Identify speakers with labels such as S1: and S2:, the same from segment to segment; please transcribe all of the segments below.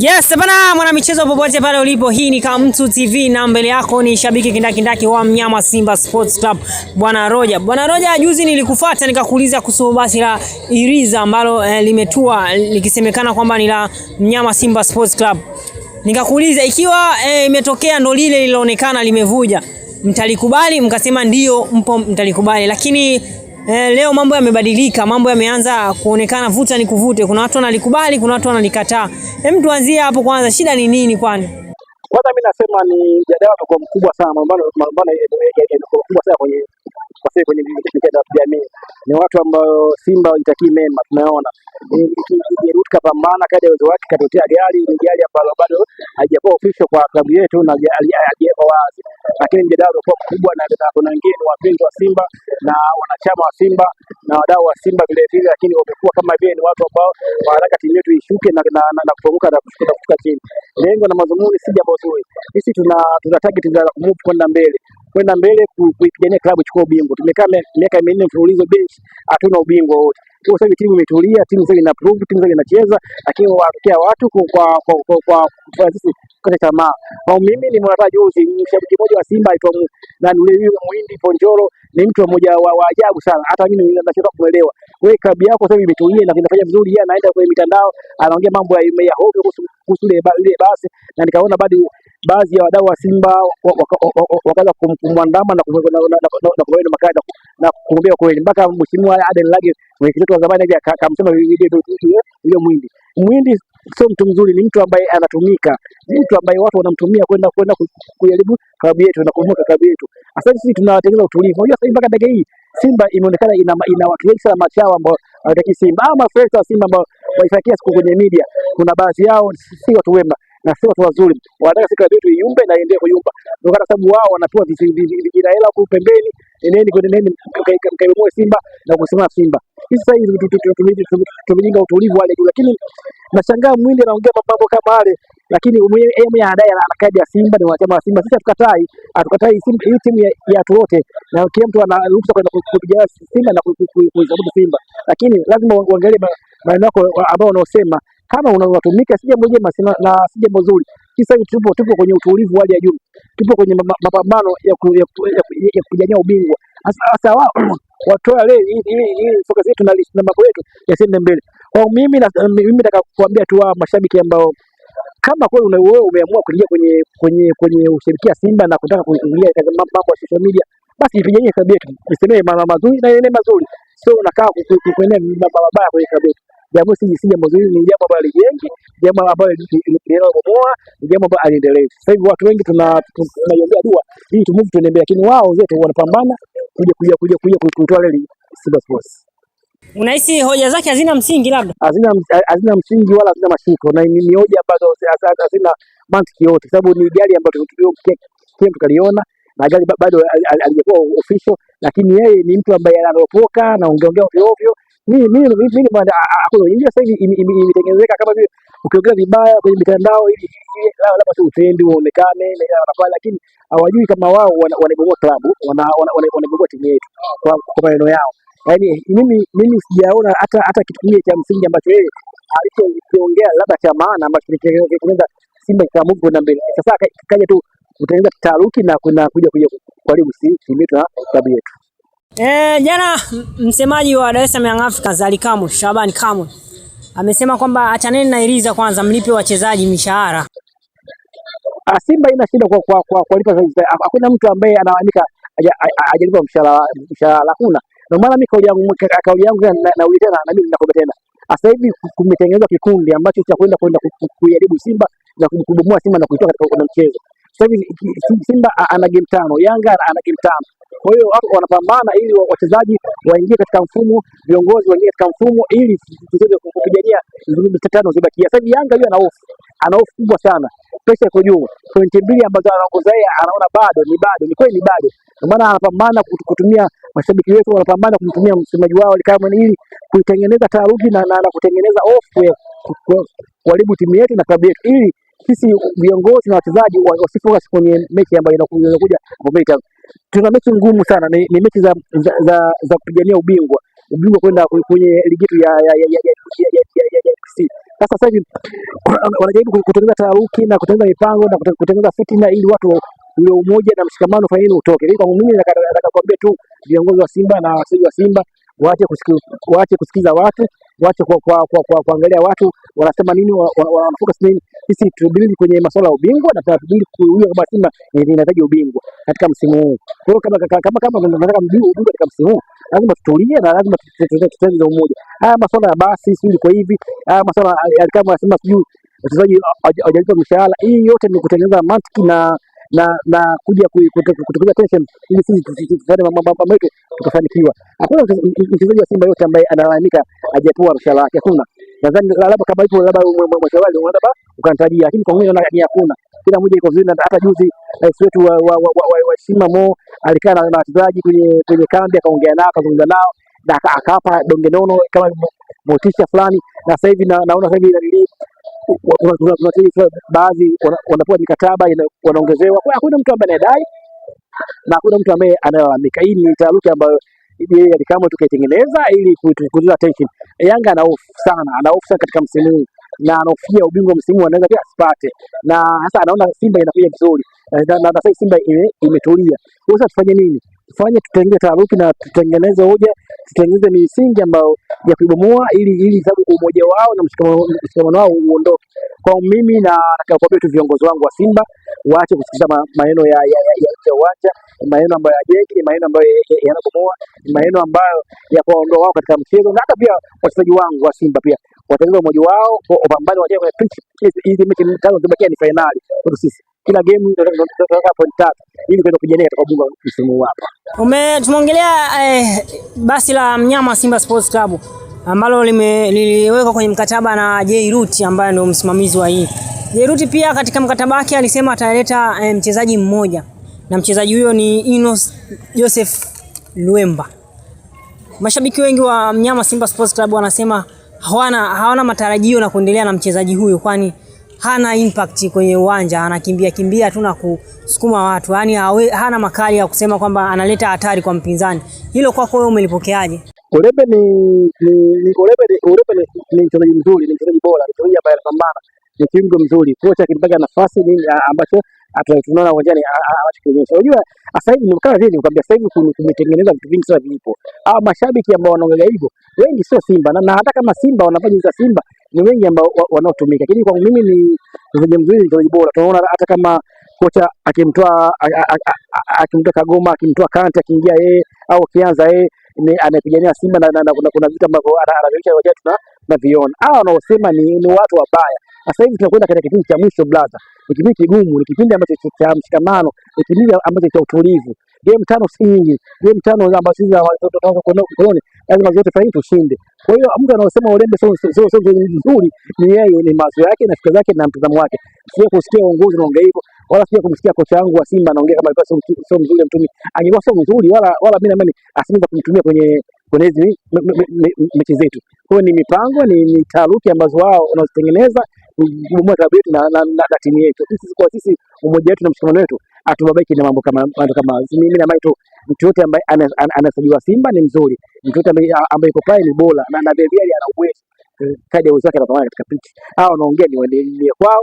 S1: Yes, bana mwana michezo popote pale ulipo, hii ni Kamtu TV na mbele yako ni shabiki kindakindaki wa mnyama Simba Sports Club Bwana Roja. Bwana Roja, juzi nilikufuata nikakuuliza kuhusu basi la Iriza ambalo limetua likisemekana kwamba ni la mnyama Simba Sports Club. Nikakuuliza ikiwa imetokea ndo lile liloonekana limevuja, mtalikubali? Mkasema ndio mpo mtalikubali. Lakini leo mambo yamebadilika, mambo yameanza kuonekana vuta ni kuvute. Kuna watu wanalikubali, kuna watu wanalikataa. Hem, tuanzie hapo kwanza, shida ni nini kwani?
S2: Kwanza mimi nasema ni mjadala kwa mkubwa sana, mabano mkubwa sana kwenye mitandao ya kijamii. Ni watu ambao Simba wanatakii mema, tunaona Rutka kapambana kadri ya uwezo wake, katotea gari, ni gari ambalo bado haijakuwa official kwa klabu yetu na haijakuwa wazi, lakini mjadala ulikuwa mkubwa na kuna wengine ni wapenzi wa Simba na wanachama wa Simba na wadau wa Simba vile vile, lakini wamekuwa kama vile ni watu ambao wanataka timu yetu ishuke na kufunguka na kushuka chini. Lengo na madhumuni si jambo zuri. Sisi tuna target za kumove kwenda mbele kuipigania klabu ichukue ubingwa. Tumekaa miaka 4 mfululizo bench, hatuna ubingwa wote. Kwa sababu timu imetulia, timu sasa ina prove, timu sasa inacheza, lakini watokea watu kwa sisi kata tamaa. Kwa mimi ni mwanata juzi, mshabiki mmoja wa Simba aitwa na yule Muhindi Ponjoro, ni mtu mmoja wa ajabu sana. Hata mimi ninashindwa kuelewa. Wewe klabu yako sasa imetulia na inafanya vizuri, yeye anaenda kwenye mitandao, anaongea mambo ya hovyo kuhusu ile basi, na nikaona baadhi ya wadau wa Simba wakaanza kumwandama na kumwenda makada na kumwambia kweli, mpaka mheshimiwa Aden Lage mwenyekiti wa zamani akamsema yule Muhindi sio mtu mzuri, ni mtu ambaye anatumika, ni mtu ambaye watu wanamtumia kwenda kujaribu klabu yetu na kumoka klabu yetu. Sasa sisi tunawatengeneza utulivu. Unajua sasa mpaka dakika hii Simba imeonekana ina watu wengi sana machao ambao hawataki Simba, ama fans wa Simba ambao waifakia siku kwenye media. Kuna baadhi yao si watu wema na si watu wazuri, wanataka siku yetu iumbe na iendelee kuyumba, ndio kwa sababu wao wanatoa vijana hela huko pembeni, nendeni mkaibomoe Simba na kusema Simba. Sasa hivi tumejenga utulivu wale juu, lakini nashangaa Mwindi anaongea mambo kama yale, lakini yeye mwenyewe anadai ana kadi ya Simba, ni wanachama wa Simba. Sisi hatukatai Simba, hii timu ya watu wote, na kila mtu ana ruhusa kwenda kupiga Simba na kuisapoti Simba, lakini lazima uangalie maneno yako ambao unaosema kama unatumika si jambo jema na si jambo zuri. Sasa hivi tupo kwenye utulivu hali ya juu, tupo kwenye mapambano ya kupigania ubingwa. Sasa wao watoa leo hii soka zetu na mambo yetu yasende mbele. Kwa mimi nataka kuambia tu wa mashabiki ambao kama kweli wewe umeamua kuingia kwenye ushabikia Simba na kutaka kuingia katika mambo ya social media, basi ipiganie klabu yetu, isemee mambo mazuri na yale mazuri, sio unakaa kuenea mambo mabaya kwenye klabu yetu. Jambo si jambo zuri, ni jambo ambalo lijengi, jambo ambalo linalobomoa, ni jambo ambalo aliendelee. Sasa hivi watu wengi tunaiombea dua ili tumove tuendelee, lakini wao zetu wanapambana kuja kutoa reli Simba Sports.
S1: Unahisi hoja zake hazina msingi? Labda
S2: hazina msingi wala hazina mashiko, na ni hoja ambazo hazina mantiki yote, sababu ni gari ambayo tukaliona na gari bado alijakuwa official, lakini yeye ni mtu ambaye anaropoka na ongea ovyo. Mimi bwana hapo sasa hivi imetengenezeka kama vile ukiongea vibaya kwenye mitandao ili labda tu utendi uonekane na wanafanya, lakini hawajui kama wao wanaibomoa klabu, wanaibomoa timu yetu kwa maneno yao. Yaani mimi sijaona hata kitu kingine cha msingi ambacho yeye alichokiongea labda cha maana ambacho kinaweza Simba ikamuvu kwenda mbele. Sasa kaja tu kutengeneza taharuki na kuja karibu timu yetu na klabu yetu.
S1: Jana msemaji wa Dar es Salaam Young Africans Ali Kamwe, Shabani Kamwe, amesema kwamba achaneni na Iriza kwanza, mlipe wachezaji mishahara.
S2: Simba ina shida kwa kulipa. Hakuna mtu ambaye anaandika hajalipa mshahara, hakuna. Ndio maana mimi kauli yangu na uitana na mimi ninakomba tena. Sasa hivi kumetengenezwa kikundi ambacho cha kwenda kujaribu Simba na kubomoa Simba na kuitoa katika mchezo. Sasa hivi Simba ana game 5, Yanga ana game 5. Kwa hiyo watu wanapambana ili wachezaji waingie katika mfumo, viongozi waingie katika mfumo ili tuweze kupigania mitetano zibakia. Sasa Yanga yeye ana hofu kubwa sana. Pesa iko juu. Pointi 2 ambazo anaongoza yeye anaona ni kweli ni bado. Kwa maana anapambana kutumia mashabiki wetu, wanapambana kumtumia msemaji wao kama ili kuitengeneza taharuki na kutengeneza hofu ya kuharibu timu yetu na klabu yetu, ili sisi viongozi na wachezaji wasifocus kwenye mechi ambayo inakuja mbele. Tuna mechi ngumu sana, ni mechi za kupigania ubingwa kwenda kwenye ligi yetu ya Sasa hivi wanajaribu kutengeneza taharuki na kutengeneza mipango na kutengeneza fitina ili watu ule umoja na mshikamano fanya nini utoke. Kwa mimi nataka kuambia tu viongozi wa Simba na wasiji wa Simba waache kusikiza watu, waache kuangalia watu wanasema nini, wanafocus nini. Sisi tubili kwenye masuala ya ubingwa na tunabili kuulia kama Simba inahitaji ubingwa katika msimu huu. Kwa hiyo kama tunataka ubingwa katika msimu huu, lazima tutulie na lazima tutengeneze umoja. Haya masuala ya basi sio iko hivi, haya masuala kama wanasema sijui wachezaji hawajalipa mshahara, hii yote ni kutengeneza mantiki na kuja kutukuza tension ili sisi tufanye mambo yetu tukafanikiwa. Hakuna mchezaji wa Simba yote ambaye analalamika hajapewa mshahara wake, hakuna. Nadhani labda kama ipo labda mshahara labda ukantajia, lakini kwa mimi ni hakuna. Kila mmoja iko vizuri, hata juzi rais wetu wa Simba Mo alikaa na wachezaji kwenye kambi, akaongea nao, akazungumza nao na akawapa donge nono kama motisha fulani. Na sasa hivi naona sasa hivi baadhi wanapewa mikataba wanaongezewa. Kwa hakuna mtu ambaye anadai na hakuna mtu ambaye analalamika. Hii ni taharuki ambayo yeye kama tukaitengeneza ili kutukuza tension. Yanga ana hofu sana katika msimu huu na anahofia ubingwa msimu anaweza pia asipate, na hasa anaona Simba inakuja vizuri na sasa Simba imetulia. Sasa tufanye nini? Tutengeneze taharuki na tutengeneze hoja, tutengeneze misingi ambayo ya kubomoa ili sababu umoja wao na mshikamano wao uondoke. Kwa mimi na nataka kuambia tu viongozi wangu wa Simba waache kusikiza maneno ya uwanja, maneno ambayo yajengi, maneno ambayo yanabomoa, maneno ambayo ya kuondoa wao katika mchezo. Na hata pia wachezaji wangu wa Simba pia watengeneze umoja wao, wapambane waje kwenye pitch. Hizi mechi tano zimebakia ni finali kwa sisi. Kila game tunataka point 3 ili kwenda kupigania katika ubingwa msimu huu hapa.
S1: Tumeongelea basi la mnyama Simba Sports Club ambalo liliwekwa kwenye mkataba na J-Root ambaye ndio msimamizi wa hii. J-Root pia katika mkataba wake alisema ataleta mchezaji mmoja na mchezaji huyo ni Inos Joseph Luemba. Mashabiki wengi wa mnyama Simba Sports Club wanasema hawana matarajio na kuendelea na mchezaji huyo, kwani hana impact kwenye uwanja, anakimbia tu na kusukuma watu. Yaani hana makali ya kusema kwamba analeta hatari kwa mpinzani. Hilo kwako wewe umelipokeaje?
S2: Ulebe ni mchezaji mzuri, ni mchezaji bora, ni mchezaji ambaye anapambana, ni kiungo mzuri. Kocha akimpaga nafasi nini ambacho tunaona uwanjani anachokionyesha. Unajua sasa hivi ni kama vile nikwambia, sasa hivi kumetengeneza vitu vingi sana vipo. Hao mashabiki ambao wanaongelea hivyo wengi sio Simba, na hata kama Simba wanafanya za Simba ni wengi ambao wanaotumika. Lakini kwa mimi ni mchezaji mzuri, ni mchezaji bora. Tunaona hata kama kocha akimtoa Kagoma, akimtoa Kante, akiingia yeye au kianza yeye anapigania Simba na kuna vitu ambavyo anaonyesha waje tunaviona. Hao wanaosema ni watu wabaya. Sasa hivi tunakwenda katika kipindi cha mwisho blaza. Ni kipindi kigumu, ni kipindi ambacho cha mshikamano, ni kipindi ambacho cha utulivu. Game 5 si nyingi. Game 5 ambazo sisi tunataka kwenda kukoloni, lazima zote fanye tushinde. Kwa hiyo mtu anaosema Ulembe sio nzuri, ni yeye, ni mawazo yake na fikra zake na mtazamo wake. Sio kusikia uongozi unaongea hivyo, wala sio kumsikia kocha wangu wa Simba anaongea kama alikuwa sio mzuri mtumi. Angekuwa sio mzuri wala mimi naamini asingeweza kumtumia kwenye hizi mechi zetu. Kwa hiyo ni mipango, ni taharuki ambazo wao wanazitengeneza kubomoa klabu yetu na timu yetu. Sisi umoja wetu na mshikamano wetu atubabaiki na mambo kama mimi na maito. Mtu yote ambaye anasajiliwa Simba ni mzuri, mtu yote ambaye yuko pale ni bora na Beviali ana uwezo kadi ya uwezo wake anapambana katika pitch. Hao wanaongea ni waendelee kwao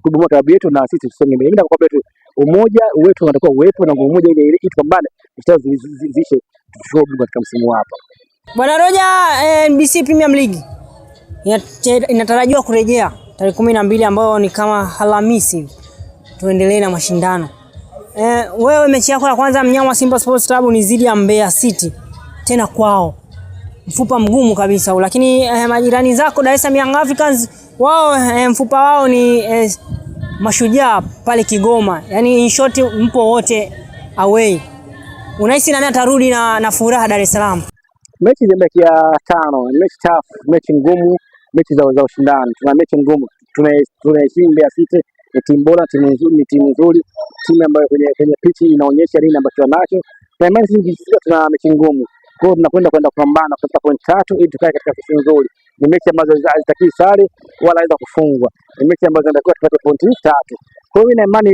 S2: kubomoa klabu yetu na sisi tusonge mbele. Mimi nakwambia tu umoja wetu unatakiwa uwepo na umoja ile tupambane zishe tushobu katika msimu hapa.
S1: Bwana Roja, NBC Premier League inatarajiwa kurejea tarehe 12 ambayo ni kama Alhamisi. Tuendelee na mashindano. Wewe mechi yako ya kwanza mnyama Simba Sports Club ni zidi ya Mbeya City. Tena kwao. Mfupa mgumu kabisa. Lakini majirani zako Dar es Salaam Young Africans wao mfupa wao ni Mashujaa pale Kigoma. Yaani in short mpo wote away. Unahisi nani atarudi na furaha Dar es Salaam?
S2: Mechi zimebakia 5, mechi tough, mechi ngumu, mechi za ushindani. Tuna mechi ngumu. Tunaheshimu Mbeya City, ni timu bora, timu nzuri, ni timu nzuri, timu ambayo kwenye pitch inaonyesha nini ambacho wanacho. Na imani sisi tuna mechi ngumu. Kwa hiyo tunakwenda kupambana kupata point 3 ili tukae katika position nzuri. Ni mechi ambazo hazitaki sare wala aidha kufungwa. Ni mechi ambazo tunatakiwa tupate point 3. Kwa hiyo ina imani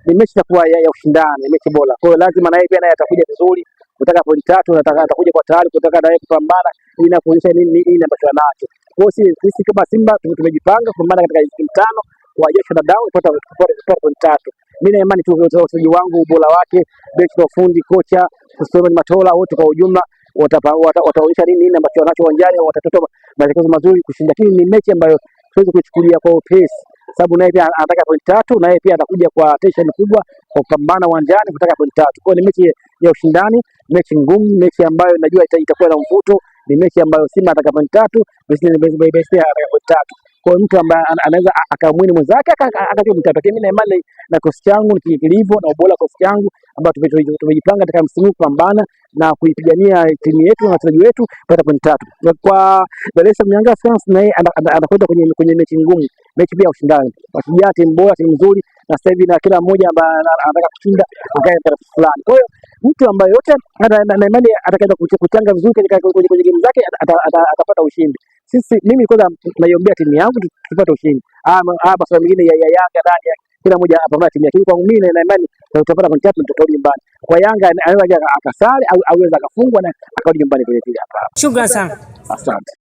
S2: ni mechi itakuwa ya ushindani, mechi bora. Kwa hiyo lazima naye pia atakuja vizuri. Kutaka point 3 atakuja kwa tayari, kutaka naye kupambana ili na kuonyesha nini ambacho anacho. Kwa hiyo sisi kama Simba tumejipanga kupambana katika hizo timu tano kwa jasho na damu kupata pointi 3. Mimi na imani tu wachezaji wangu, ubora wake, benchi la ufundi, kocha Suleiman Matola, wote kwa ujumla wataonyesha nini ambacho wanacho uwanjani, watatoa maelekezo mazuri kushinda. Lakini ni mechi ambayo tuweze kuchukulia kwa upesi, sababu naye pia anataka pointi 3, naye pia atakuja kwa tension kubwa kwa kupambana uwanjani kutaka pointi 3. Kwa hiyo ni mechi ya ushindani, mechi ngumu, mechi ambayo najua itakuwa na mvuto, ni mechi ambayo Simba ataka pointi 3, basi ataka pointi 3. Kwa mtu ambaye anaweza akamwini mwenzake akatia pointi 3. Lakini mimi na imani na kosi changu kilivyo na ubora kosi changu ambao tumejipanga katika msimu kupambana na kuipigania timu yetu na wachezaji wetu kupata pointi 3. Kwa Dar es Salaam Yanga Africans naye anakwenda kwenye mechi ngumu, mechi pia ushindani. Mashujaa timu bora, timu nzuri, na sasa hivi na kila mmoja ambaye anataka kushinda akae taratibu fulani. Kwa hiyo mtu ambaye yote na imani atakaenda kuchanga vizuri kwenye game zake atapata ushindi. Mimi kwanza naiombea timu yangu tupate ushindi. Masuala mengine ya Yanga ndani kila mmoja apambana timu yake. Kwa mimi na imani tutapata pointi 3 tutarudi nyumbani. Kwa Yanga anaweza akasali au aweza akafungwa na akarudi nyumbani vile vile hapa.
S1: Shukrani sana.
S2: Asante.